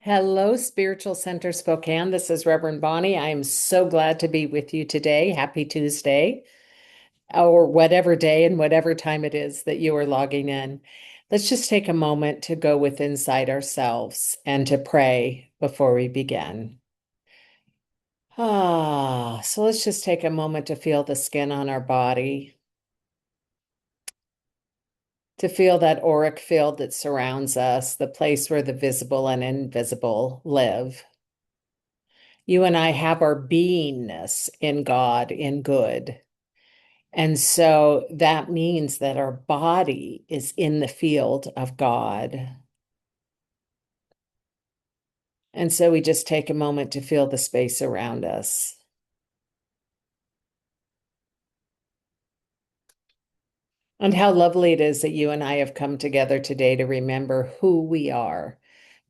Hello, Spiritual Center Spokane. This is Reverend Bonnie. I am so glad to be with you today. Happy Tuesday, or whatever day and whatever time it is that you are logging in. Let's just take a moment to go within inside ourselves and to pray before we begin. So let's just take a moment to feel the skin on our body, to feel that auric field that surrounds us, the place where the visible and invisible live. You and I have our beingness in God, in good. And so that means that our body is in the field of God. And so we just take a moment to feel the space around us. And how lovely it is that you and I have come together today to remember who we are,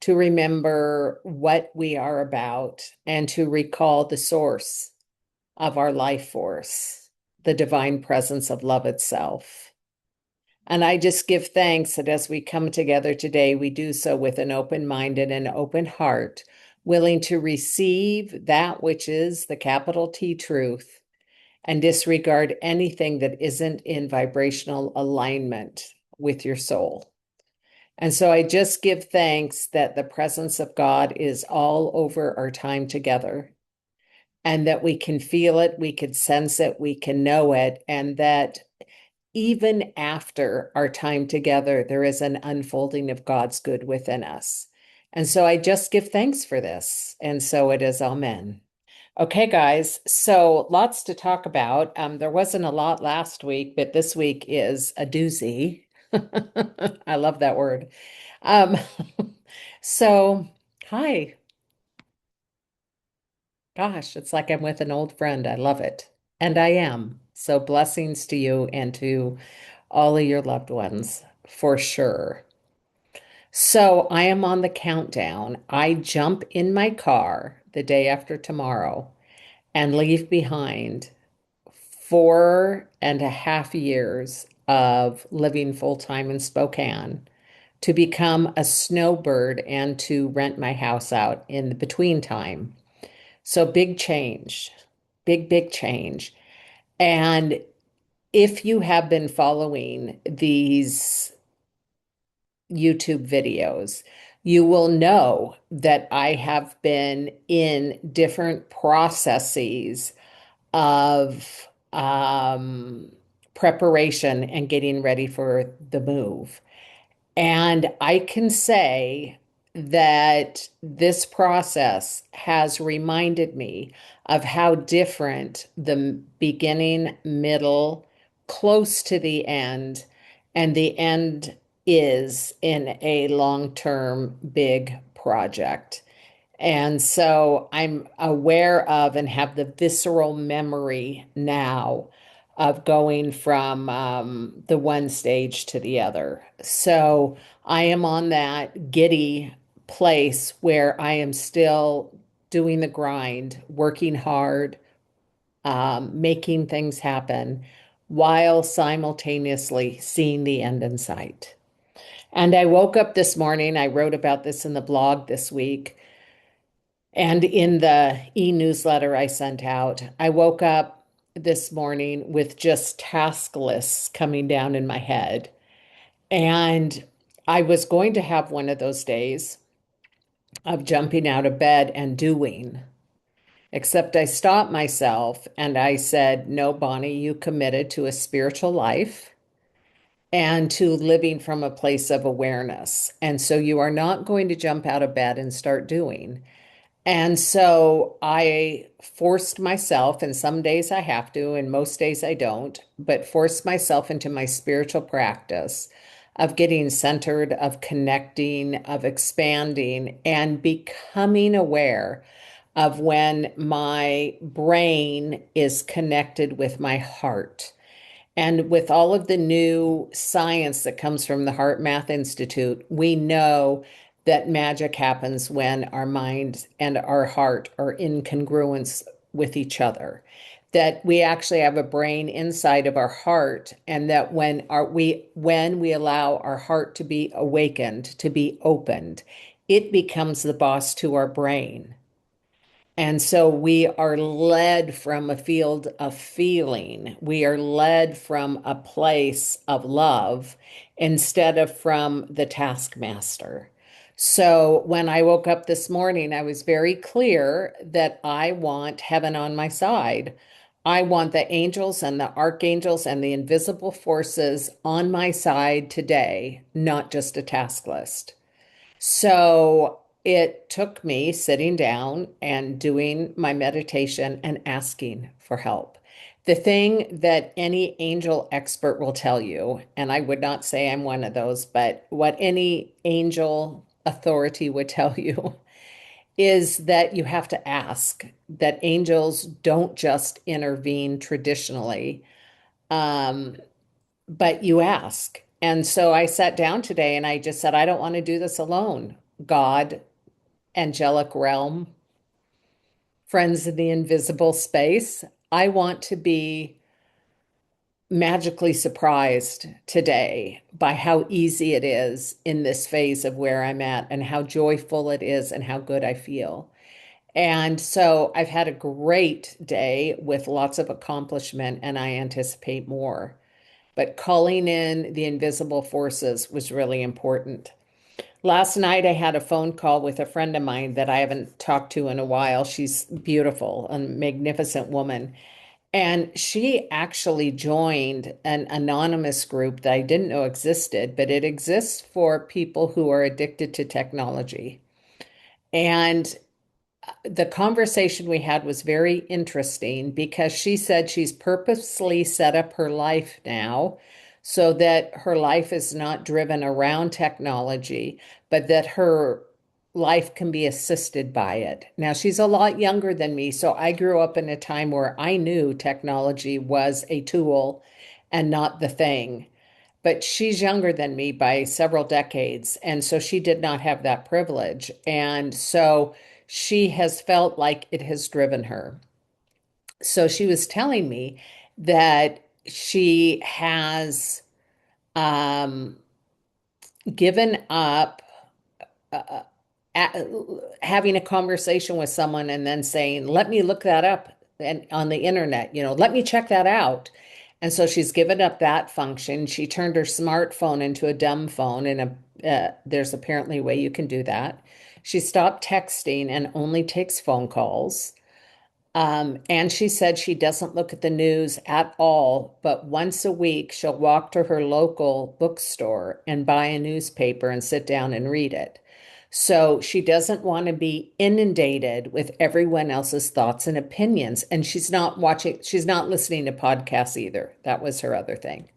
to remember what we are about, and to recall the source of our life force, the divine presence of love itself. And I just give thanks that as we come together today, we do so with an open mind and an open heart, willing to receive that which is the capital T truth and disregard anything that isn't in vibrational alignment with your soul. And so I just give thanks that the presence of God is all over our time together and that we can feel it, we can sense it, we can know it, and that even after our time together, there is an unfolding of God's good within us. And so I just give thanks for this. And so it is, amen. Okay, guys, so lots to talk about. There wasn't a lot last week, but this week is a doozy. I love that word. Um, so, hi. Gosh, it's like I'm with an old friend. I love it. And I am. So blessings to you and to all of your loved ones for sure. So I am on the countdown. I jump in my car the day after tomorrow and leave behind 4.5 years of living full time in Spokane to become a snowbird and to rent my house out in the between time. So big change, big change. And if you have been following these YouTube videos, you will know that I have been in different processes of preparation and getting ready for the move. And I can say that this process has reminded me of how different the beginning, middle, close to the end, and the end is in a long-term big project. And so I'm aware of and have the visceral memory now of going from the one stage to the other. So I am on that giddy place where I am still doing the grind, working hard, making things happen while simultaneously seeing the end in sight. And I woke up this morning, I wrote about this in the blog this week. And in the e-newsletter I sent out, I woke up this morning with just task lists coming down in my head. And I was going to have one of those days of jumping out of bed and doing, except I stopped myself and I said, no, Bonnie, you committed to a spiritual life and to living from a place of awareness. And so you are not going to jump out of bed and start doing. And so I forced myself, and some days I have to, and most days I don't, but forced myself into my spiritual practice of getting centered, of connecting, of expanding, and becoming aware of when my brain is connected with my heart. And with all of the new science that comes from the Heart Math Institute, we know that magic happens when our mind and our heart are in congruence with each other. That we actually have a brain inside of our heart, and that when we allow our heart to be awakened, to be opened, it becomes the boss to our brain. And so we are led from a field of feeling. We are led from a place of love instead of from the taskmaster. So when I woke up this morning, I was very clear that I want heaven on my side. I want the angels and the archangels and the invisible forces on my side today, not just a task list. So it took me sitting down and doing my meditation and asking for help. The thing that any angel expert will tell you, and I would not say I'm one of those, but what any angel authority would tell you is that you have to ask, that angels don't just intervene traditionally, um, but you ask. And so I sat down today and I just said, I don't want to do this alone. God, angelic realm, friends in the invisible space. I want to be magically surprised today by how easy it is in this phase of where I'm at and how joyful it is and how good I feel. And so I've had a great day with lots of accomplishment, and I anticipate more. But calling in the invisible forces was really important. Last night, I had a phone call with a friend of mine that I haven't talked to in a while. She's beautiful, a magnificent woman. And she actually joined an anonymous group that I didn't know existed, but it exists for people who are addicted to technology. And the conversation we had was very interesting because she said she's purposely set up her life now so that her life is not driven around technology, but that her life can be assisted by it. Now, she's a lot younger than me, so I grew up in a time where I knew technology was a tool and not the thing. But she's younger than me by several decades. And so she did not have that privilege. And so she has felt like it has driven her. So she was telling me that she has um, given up uh, a- having a conversation with someone and then saying, let me look that up and on the internet, let me check that out. And so she's given up that function. She turned her smartphone into a dumb phone, and there's apparently a way you can do that. She stopped texting and only takes phone calls. And she said she doesn't look at the news at all, but once a week she'll walk to her local bookstore and buy a newspaper and sit down and read it. So she doesn't want to be inundated with everyone else's thoughts and opinions. And she's not listening to podcasts either. That was her other thing.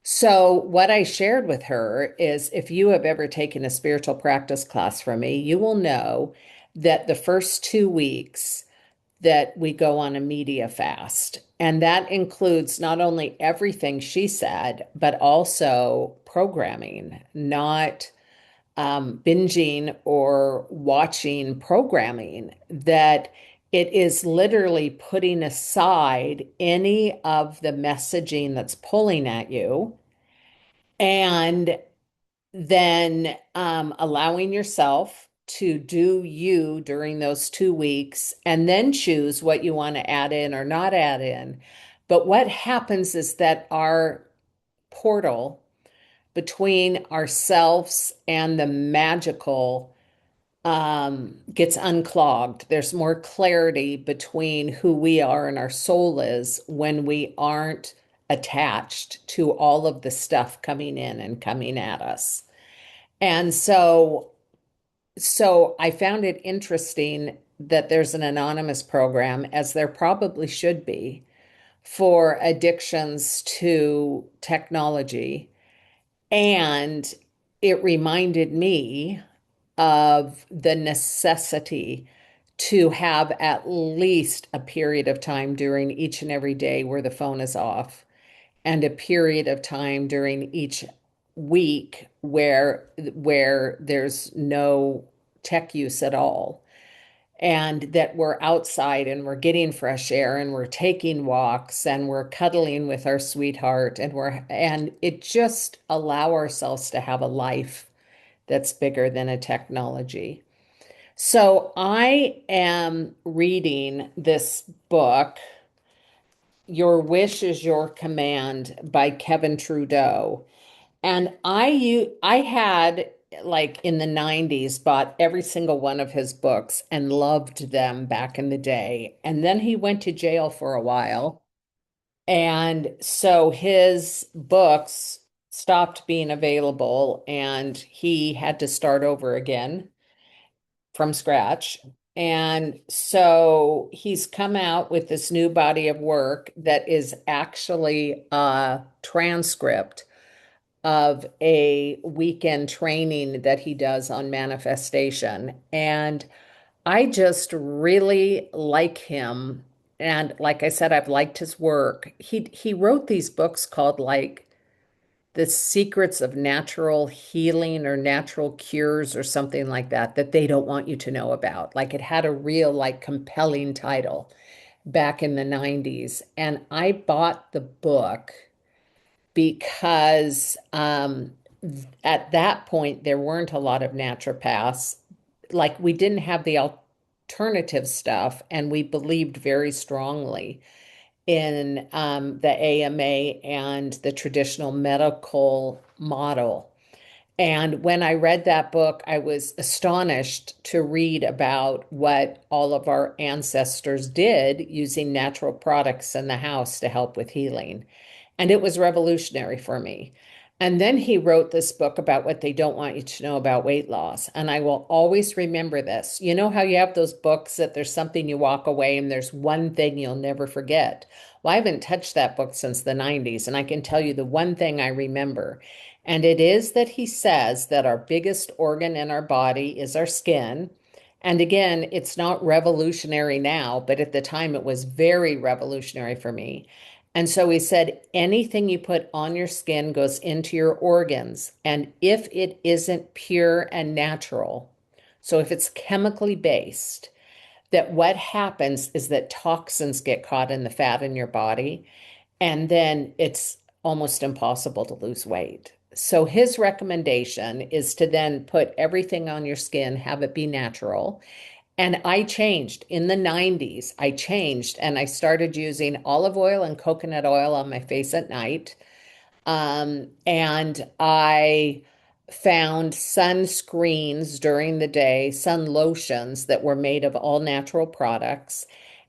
So, what I shared with her is if you have ever taken a spiritual practice class from me, you will know that the first 2 weeks, that we go on a media fast. And that includes not only everything she said, but also programming, not binging or watching programming, that it is literally putting aside any of the messaging that's pulling at you and then allowing yourself to do you during those 2 weeks and then choose what you want to add in or not add in. But what happens is that our portal between ourselves and the magical gets unclogged. There's more clarity between who we are and our soul is when we aren't attached to all of the stuff coming in and coming at us. And so I found it interesting that there's an anonymous program, as there probably should be, for addictions to technology. And it reminded me of the necessity to have at least a period of time during each and every day where the phone is off, and a period of time during each week where there's no tech use at all, and that we're outside and we're getting fresh air and we're taking walks and we're cuddling with our sweetheart and it just allow ourselves to have a life that's bigger than a technology. So I am reading this book, Your Wish is Your Command by Kevin Trudeau. And I had like in the 90s bought every single one of his books and loved them back in the day. And then he went to jail for a while. And so his books stopped being available and he had to start over again from scratch. And so he's come out with this new body of work that is actually a transcript of a weekend training that he does on manifestation. And I just really like him. And like I said, I've liked his work. He wrote these books called like The Secrets of Natural Healing or Natural Cures or something like that, that they don't want you to know about. Like it had a real like compelling title back in the 90s. And I bought the book because at that point there weren't a lot of naturopaths. Like we didn't have the alternative stuff, and we believed very strongly in the AMA and the traditional medical model. And when I read that book, I was astonished to read about what all of our ancestors did using natural products in the house to help with healing. And it was revolutionary for me. And then he wrote this book about what they don't want you to know about weight loss. And I will always remember this. You know how you have those books that there's something you walk away and there's one thing you'll never forget? Well, I haven't touched that book since the 90s, and I can tell you the one thing I remember. And it is that he says that our biggest organ in our body is our skin. And again, it's not revolutionary now, but at the time it was very revolutionary for me. And so he said, anything you put on your skin goes into your organs. And if it isn't pure and natural, so if it's chemically based, that what happens is that toxins get caught in the fat in your body, and then it's almost impossible to lose weight. So his recommendation is to then put everything on your skin, have it be natural. And I changed in the 90s. I changed and I started using olive oil and coconut oil on my face at night. And I found sunscreens during the day, sun lotions that were made of all natural products.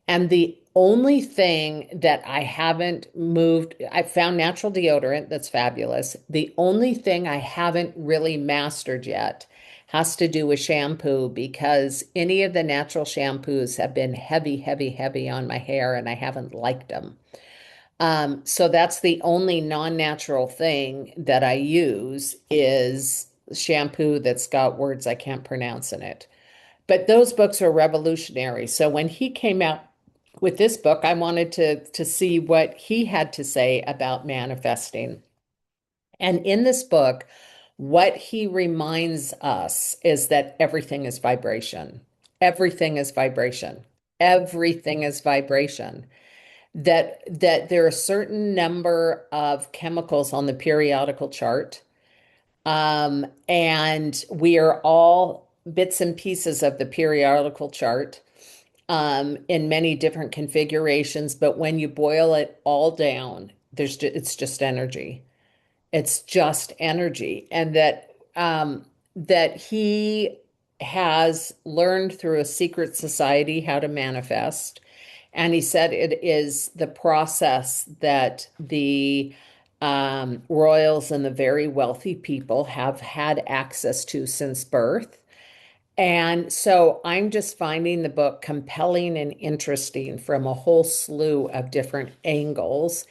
And the only thing that I haven't moved, I found natural deodorant that's fabulous. The only thing I haven't really mastered yet has to do with shampoo, because any of the natural shampoos have been heavy, heavy, heavy on my hair and I haven't liked them. So that's the only non-natural thing that I use is shampoo that's got words I can't pronounce in it. But those books are revolutionary. So when he came out with this book, I wanted to see what he had to say about manifesting. And in this book, what he reminds us is that everything is vibration. Everything is vibration. Everything is vibration. That there are a certain number of chemicals on the periodical chart, and we are all bits and pieces of the periodical chart, in many different configurations. But when you boil it all down, it's just energy. It's just energy, and that he has learned through a secret society how to manifest. And he said it is the process that the royals and the very wealthy people have had access to since birth. And so I'm just finding the book compelling and interesting from a whole slew of different angles.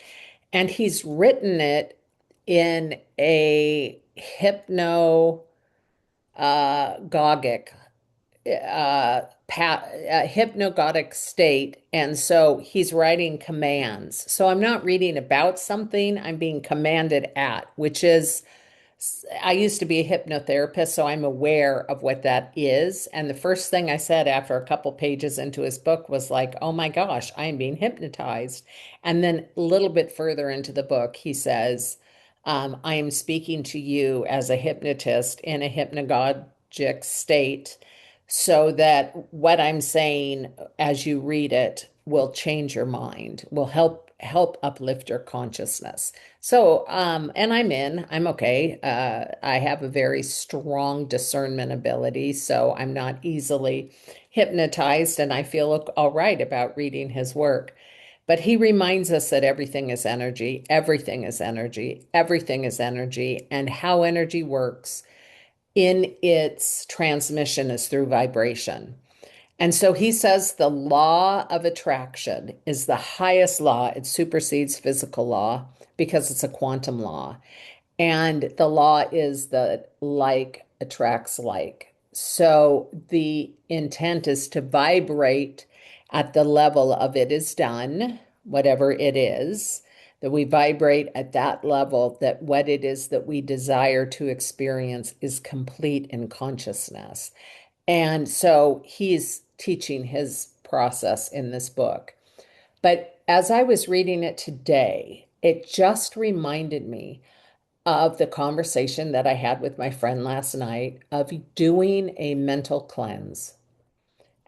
And he's written it in a hypnagogic hypnagogic state. And so he's writing commands. So I'm not reading about something, I'm being commanded at, which is, I used to be a hypnotherapist, so I'm aware of what that is. And the first thing I said after a couple pages into his book was like, oh my gosh, I am being hypnotized. And then a little bit further into the book, he says, I am speaking to you as a hypnotist in a hypnagogic state so that what I'm saying as you read it will change your mind, will help uplift your consciousness. So, and I'm okay. I have a very strong discernment ability, so I'm not easily hypnotized, and I feel all right about reading his work. But he reminds us that everything is energy, everything is energy, everything is energy, and how energy works in its transmission is through vibration. And so he says the law of attraction is the highest law. It supersedes physical law because it's a quantum law. And the law is that like attracts like. So the intent is to vibrate at the level of it is done, whatever it is, that we vibrate at that level, that what it is that we desire to experience is complete in consciousness. And so he's teaching his process in this book. But as I was reading it today, it just reminded me of the conversation that I had with my friend last night of doing a mental cleanse.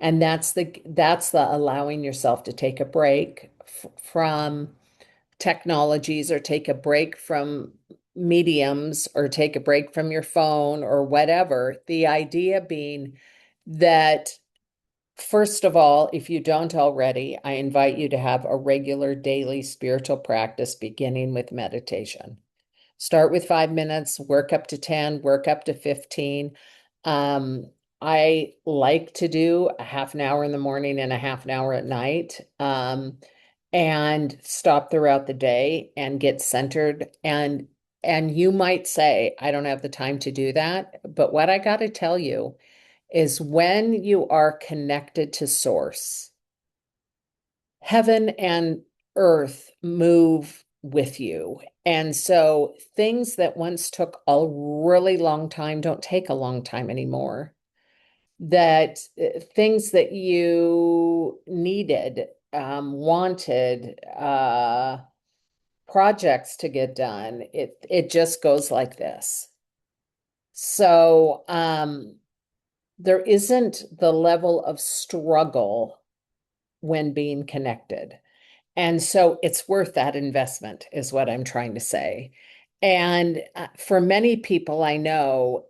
And that's the allowing yourself to take a break from technologies or take a break from mediums or take a break from your phone or whatever. The idea being that, first of all, if you don't already, I invite you to have a regular daily spiritual practice beginning with meditation. Start with 5 minutes, work up to 10, work up to 15. Um, I like to do a half an hour in the morning and a half an hour at night, and stop throughout the day and get centered. And you might say, I don't have the time to do that. But what I got to tell you is when you are connected to source, heaven and earth move with you. And so things that once took a really long time don't take a long time anymore. That things that you needed, wanted, projects to get done, it just goes like this. So there isn't the level of struggle when being connected. And so it's worth that investment, is what I'm trying to say. And for many people I know,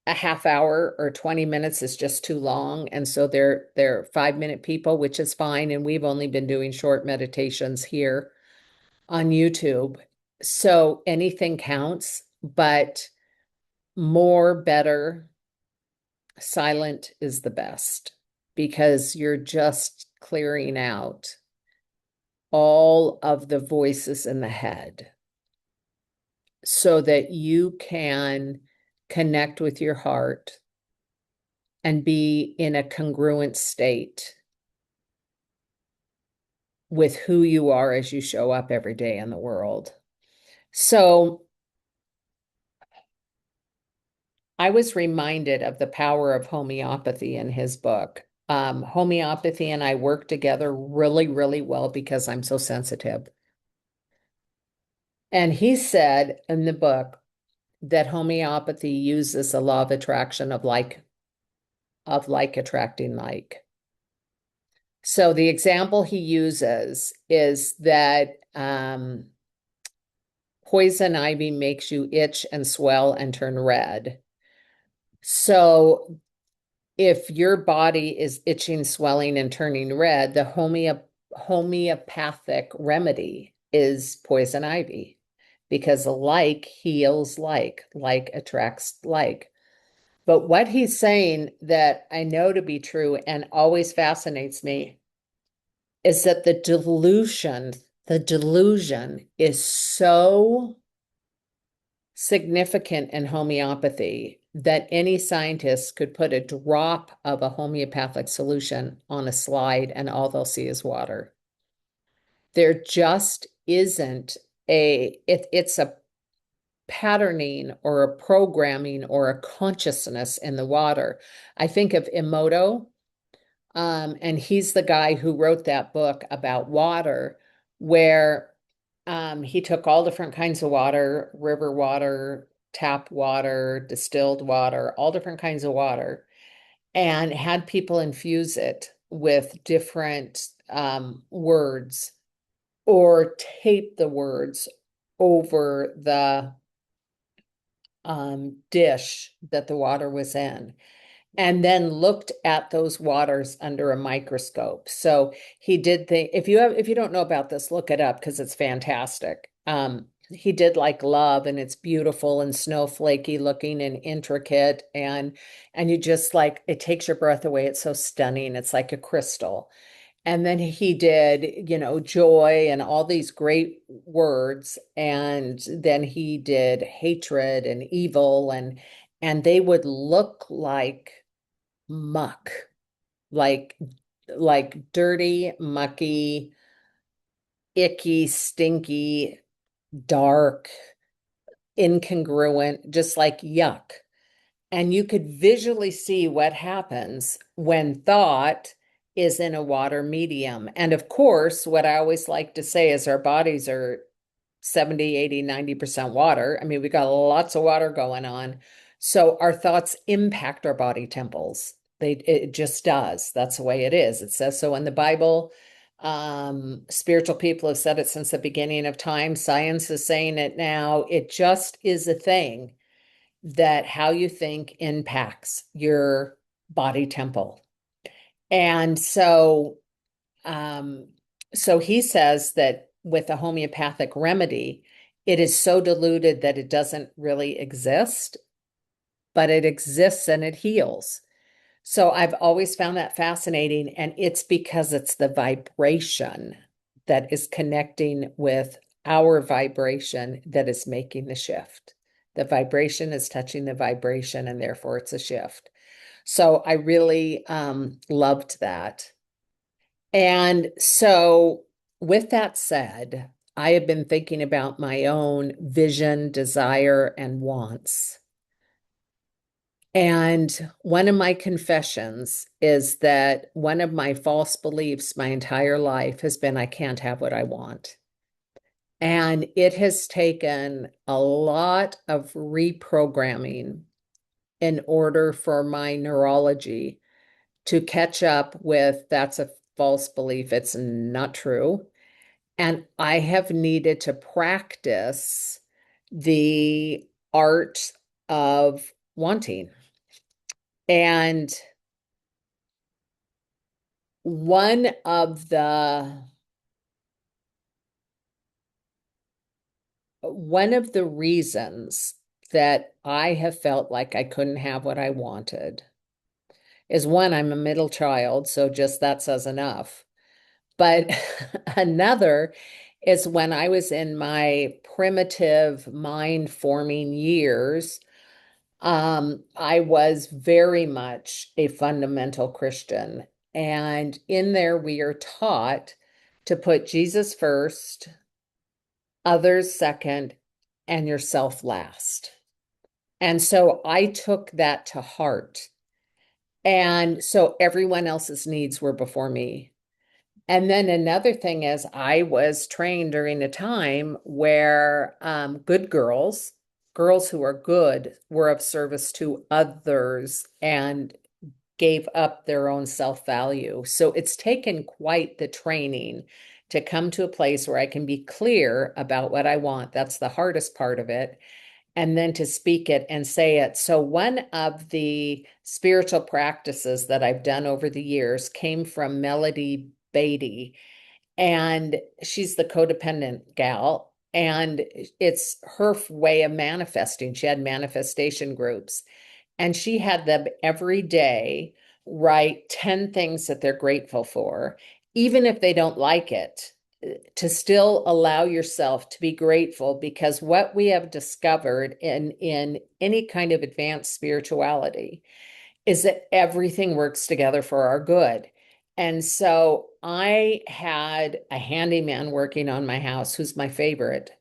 a half hour or 20 minutes is just too long. And so they're 5 minute people, which is fine. And we've only been doing short meditations here on YouTube. So anything counts, but more, better, silent is the best because you're just clearing out all of the voices in the head so that you can connect with your heart and be in a congruent state with who you are as you show up every day in the world. So I was reminded of the power of homeopathy in his book. Homeopathy and I work together really, really well because I'm so sensitive. And he said in the book that homeopathy uses the law of attraction of like attracting like. So the example he uses is that poison ivy makes you itch and swell and turn red. So if your body is itching, swelling, and turning red, the homeopathic remedy is poison ivy because like heals like attracts like. But what he's saying that I know to be true and always fascinates me is that the delusion is so significant in homeopathy that any scientist could put a drop of a homeopathic solution on a slide and all they'll see is water. There just isn't it's a patterning or a programming or a consciousness in the water. I think of Emoto, and he's the guy who wrote that book about water, where he took all different kinds of water, river water, tap water, distilled water, all different kinds of water, and had people infuse it with different words or tape the words over the dish that the water was in, and then looked at those waters under a microscope. So he did the, if you don't know about this, look it up because it's fantastic. He did like love, and it's beautiful and snowflakey looking and intricate, and you just like, it takes your breath away. It's so stunning. It's like a crystal. And then he did, joy and all these great words. And then he did hatred and evil, and they would look like muck, like dirty, mucky, icky, stinky, dark, incongruent, just like yuck. And you could visually see what happens when thought is in a water medium. And of course, what I always like to say is our bodies are 70, 80, 90% water. I mean, we got lots of water going on. So our thoughts impact our body temples. It just does. That's the way it is. It says so in the Bible. Spiritual people have said it since the beginning of time. Science is saying it now. It just is a thing that how you think impacts your body temple. And um, so he says that with a homeopathic remedy, it is so diluted that it doesn't really exist, but it exists and it heals. So I've always found that fascinating. And it's because it's the vibration that is connecting with our vibration that is making the shift. The vibration is touching the vibration, and therefore it's a shift. So I really loved that. And so, with that said, I have been thinking about my own vision, desire, and wants. And one of my confessions is that one of my false beliefs my entire life has been I can't have what I want. And it has taken a lot of reprogramming in order for my neurology to catch up with that's a false belief. It's not true. And I have needed to practice the art of wanting. And one of the reasons that I have felt like I couldn't have what I wanted is one, I'm a middle child, so just that says enough. But another is when I was in my primitive mind forming years, I was very much a fundamental Christian. And in there, we are taught to put Jesus first, others second, and yourself last. And so I took that to heart. And so everyone else's needs were before me. And then another thing is, I was trained during a time where good girls, girls who are good, were of service to others and gave up their own self-value. So it's taken quite the training to come to a place where I can be clear about what I want. That's the hardest part of it. And then to speak it and say it. So one of the spiritual practices that I've done over the years came from Melody Beatty, and she's the codependent gal. And it's her way of manifesting. She had manifestation groups, and she had them every day write 10 things that they're grateful for, even if they don't like it, to still allow yourself to be grateful, because what we have discovered in any kind of advanced spirituality is that everything works together for our good. And so I had a handyman working on my house who's my favorite,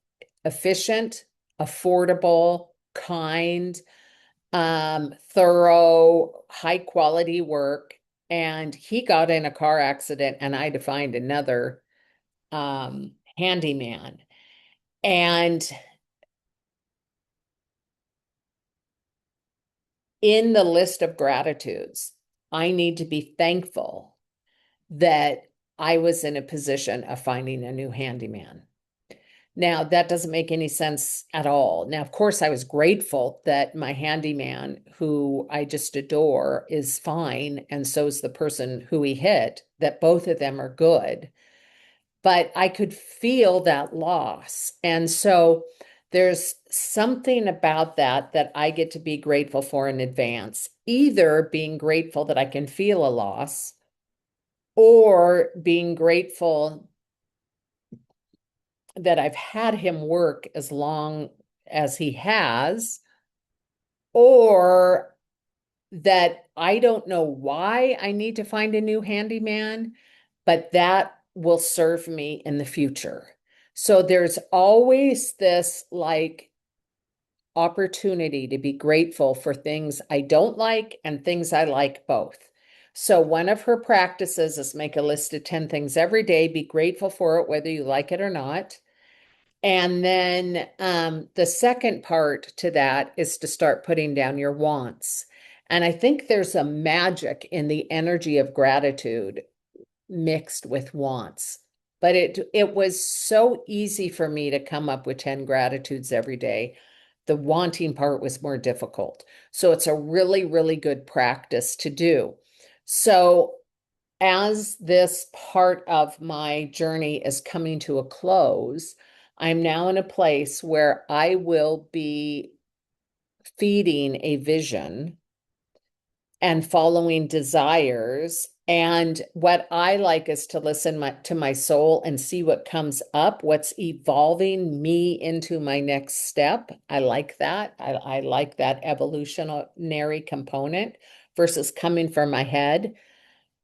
efficient, affordable, kind, thorough, high quality work. And he got in a car accident, and I had to find another handyman. And in the list of gratitudes, I need to be thankful that I was in a position of finding a new handyman. Now, that doesn't make any sense at all. Now, of course, I was grateful that my handyman, who I just adore, is fine, and so is the person who he hit, that both of them are good. But I could feel that loss. And so there's something about that that I get to be grateful for in advance, either being grateful that I can feel a loss or being grateful that I've had him work as long as he has, or that I don't know why I need to find a new handyman, but that will serve me in the future. So there's always this like opportunity to be grateful for things I don't like and things I like both. So one of her practices is make a list of 10 things every day, be grateful for it, whether you like it or not. And then the second part to that is to start putting down your wants. And I think there's a magic in the energy of gratitude mixed with wants. But it was so easy for me to come up with 10 gratitudes every day. The wanting part was more difficult. So it's a really, really good practice to do. So as this part of my journey is coming to a close, I'm now in a place where I will be feeding a vision and following desires. And what I like is to listen to my soul and see what comes up, what's evolving me into my next step. I like that. I like that evolutionary component versus coming from my head.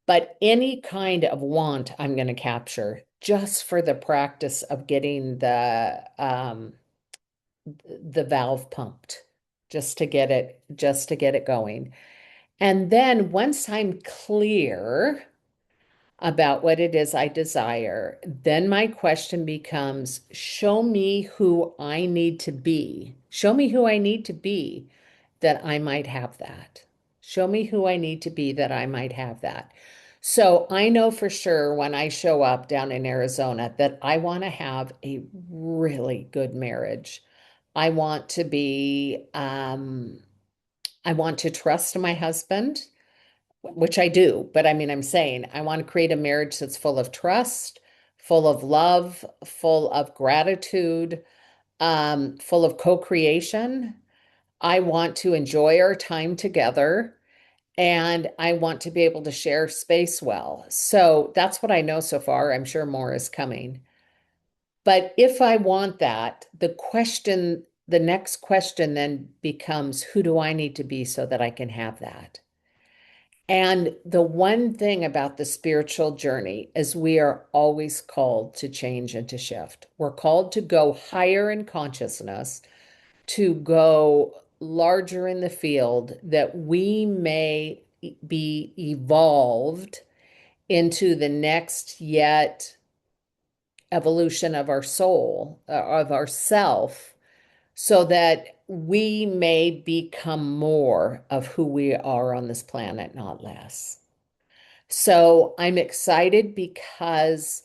But any kind of want I'm going to capture just for the practice of getting the valve pumped, just to get it going. And then once I'm clear about what it is I desire, then my question becomes, show me who I need to be. Show me who I need to be that I might have that. Show me who I need to be that I might have that. So I know for sure when I show up down in Arizona that I want to have a really good marriage. I want to be, I want to trust my husband, which I do, but I mean, I'm saying I want to create a marriage that's full of trust, full of love, full of gratitude, full of co-creation. I want to enjoy our time together and I want to be able to share space well. So that's what I know so far. I'm sure more is coming. But if I want that, the next question then becomes, who do I need to be so that I can have that? And the one thing about the spiritual journey is we are always called to change and to shift. We're called to go higher in consciousness, to go larger in the field, that we may be evolved into the next yet evolution of our soul, of our self, so that we may become more of who we are on this planet, not less. So I'm excited because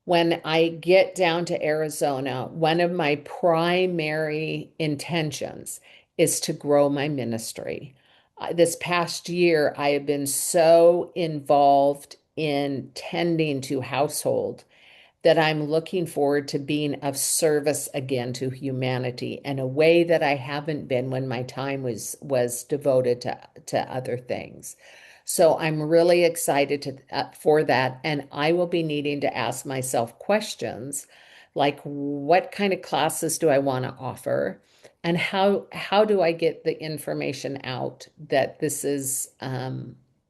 when I get down to Arizona, one of my primary intentions is to grow my ministry. This past year, I have been so involved in tending to household that I'm looking forward to being of service again to humanity in a way that I haven't been when my time was devoted to other things. So I'm really excited for that, and I will be needing to ask myself questions like what kind of classes do I want to offer, and how do I get the information out that this is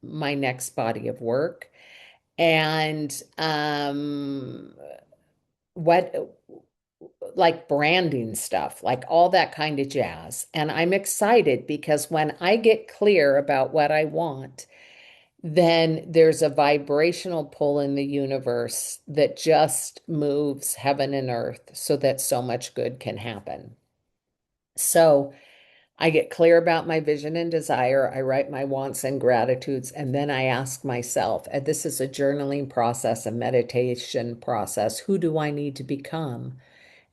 my next body of work, and what like branding stuff, like all that kind of jazz. And I'm excited because when I get clear about what I want, then there's a vibrational pull in the universe that just moves heaven and earth so that so much good can happen. So I get clear about my vision and desire. I write my wants and gratitudes, and then I ask myself, and this is a journaling process, a meditation process, who do I need to become?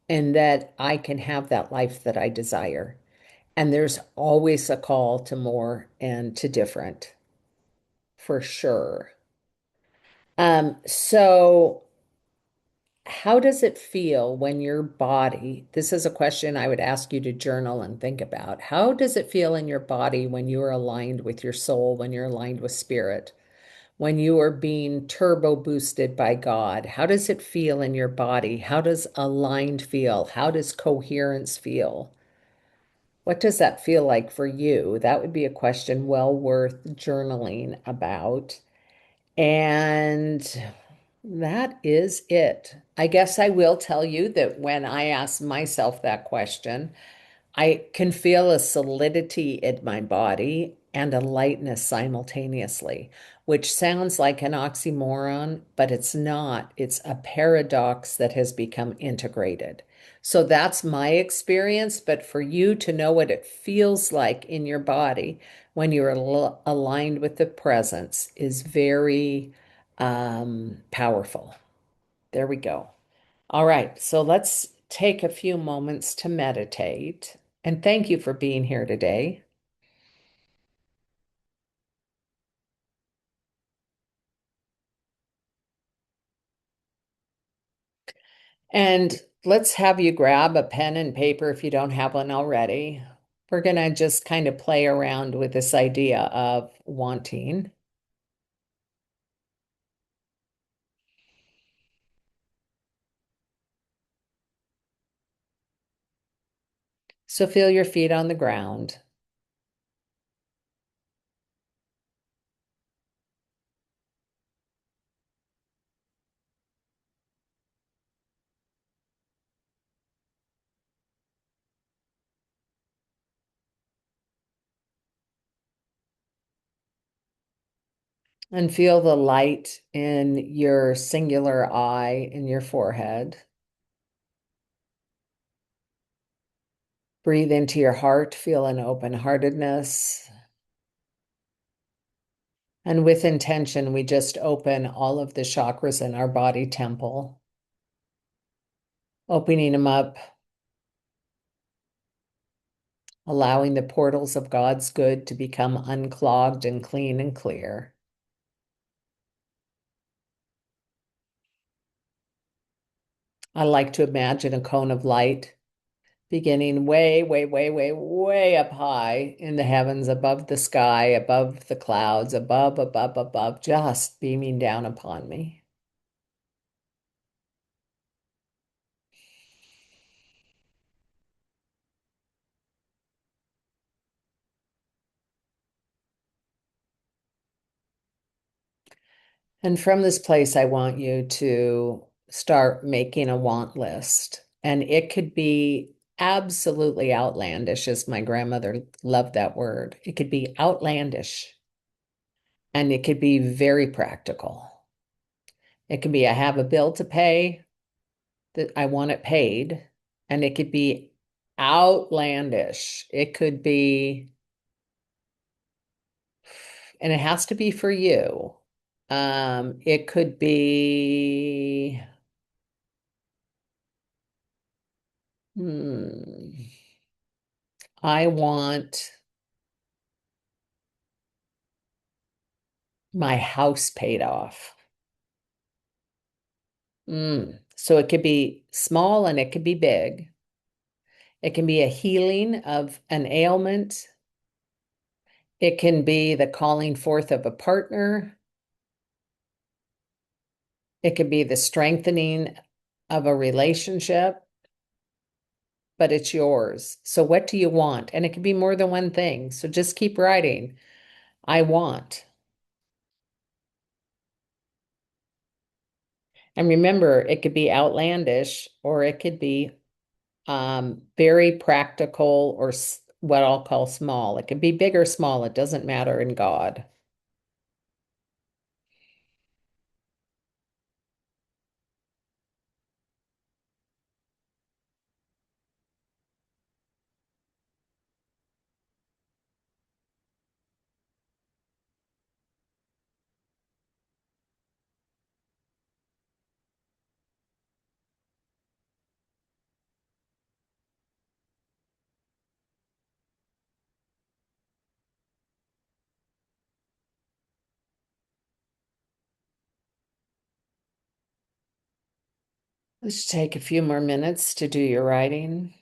And that I can have that life that I desire. And there's always a call to more and to different, for sure. So how does it feel when your body, this is a question I would ask you to journal and think about. How does it feel in your body when you are aligned with your soul, when you're aligned with spirit, when you are being turbo boosted by God? How does it feel in your body? How does aligned feel? How does coherence feel? What does that feel like for you? That would be a question well worth journaling about. And that is it. I guess I will tell you that when I ask myself that question, I can feel a solidity in my body and a lightness simultaneously, which sounds like an oxymoron, but it's not. It's a paradox that has become integrated. So that's my experience. But for you to know what it feels like in your body when you're aligned with the presence is very powerful. There we go. All right, so let's take a few moments to meditate. And thank you for being here today. And let's have you grab a pen and paper if you don't have one already. We're going to just kind of play around with this idea of wanting. So feel your feet on the ground and feel the light in your singular eye in your forehead. Breathe into your heart, feel an open-heartedness. And with intention, we just open all of the chakras in our body temple, opening them up, allowing the portals of God's good to become unclogged and clean and clear. I like to imagine a cone of light beginning way, way, way, way, way up high in the heavens, above the sky, above the clouds, above, above, above, just beaming down upon me. And from this place, I want you to start making a want list. And it could be absolutely outlandish, as my grandmother loved that word. It could be outlandish and it could be very practical. It could be I have a bill to pay that I want it paid, and it could be outlandish. It could be, and it has to be for you. It could be Hmm. I want my house paid off. So it could be small and it could be big. It can be a healing of an ailment. It can be the calling forth of a partner. It could be the strengthening of a relationship, but it's yours. So what do you want? And it could be more than one thing. So just keep writing. I want. And remember, it could be outlandish or it could be very practical or what I'll call small. It can be big or small. It doesn't matter in God. Let's take a few more minutes to do your writing.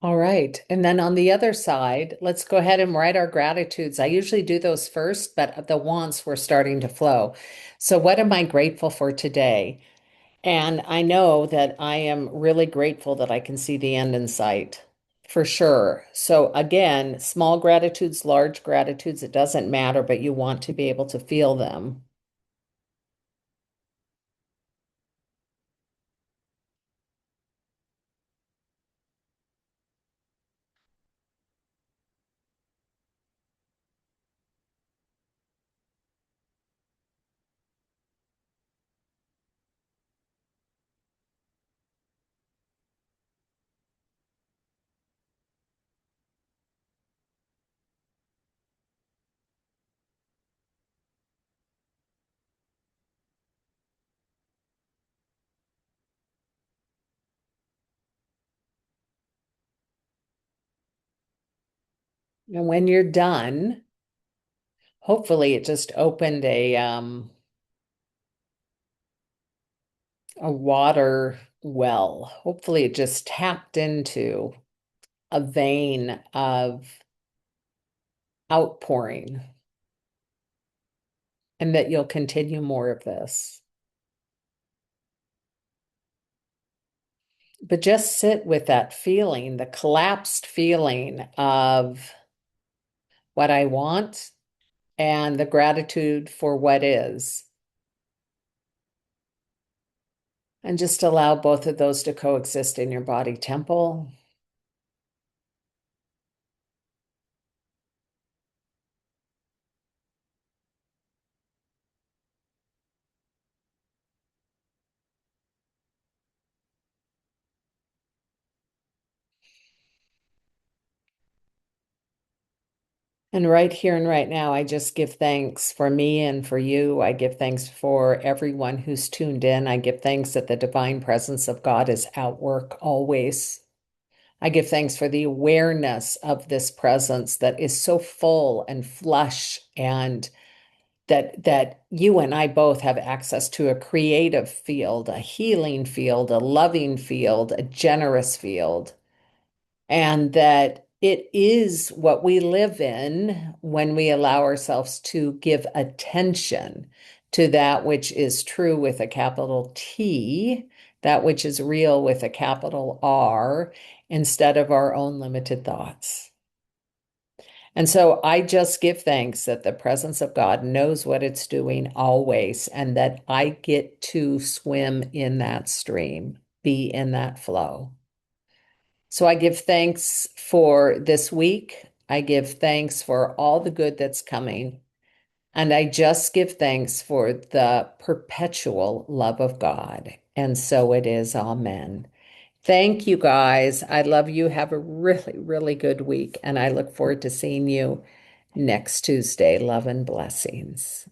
All right. And then on the other side, let's go ahead and write our gratitudes. I usually do those first, but the wants were starting to flow. So, what am I grateful for today? And I know that I am really grateful that I can see the end in sight for sure. So, again, small gratitudes, large gratitudes, it doesn't matter, but you want to be able to feel them. And when you're done, hopefully it just opened a water well. Hopefully it just tapped into a vein of outpouring and that you'll continue more of this. But just sit with that feeling, the collapsed feeling of what I want and the gratitude for what is. And just allow both of those to coexist in your body temple. And right here and right now, I just give thanks for me and for you. I give thanks for everyone who's tuned in. I give thanks that the divine presence of God is at work always. I give thanks for the awareness of this presence that is so full and flush and that you and I both have access to a creative field, a healing field, a loving field, a generous field, and that it is what we live in when we allow ourselves to give attention to that which is true with a capital T, that which is real with a capital R, instead of our own limited thoughts. And so I just give thanks that the presence of God knows what it's doing always, and that I get to swim in that stream, be in that flow. So I give thanks for this week. I give thanks for all the good that's coming. And I just give thanks for the perpetual love of God. And so it is. Amen. Thank you guys. I love you. Have a really, really good week. And I look forward to seeing you next Tuesday. Love and blessings.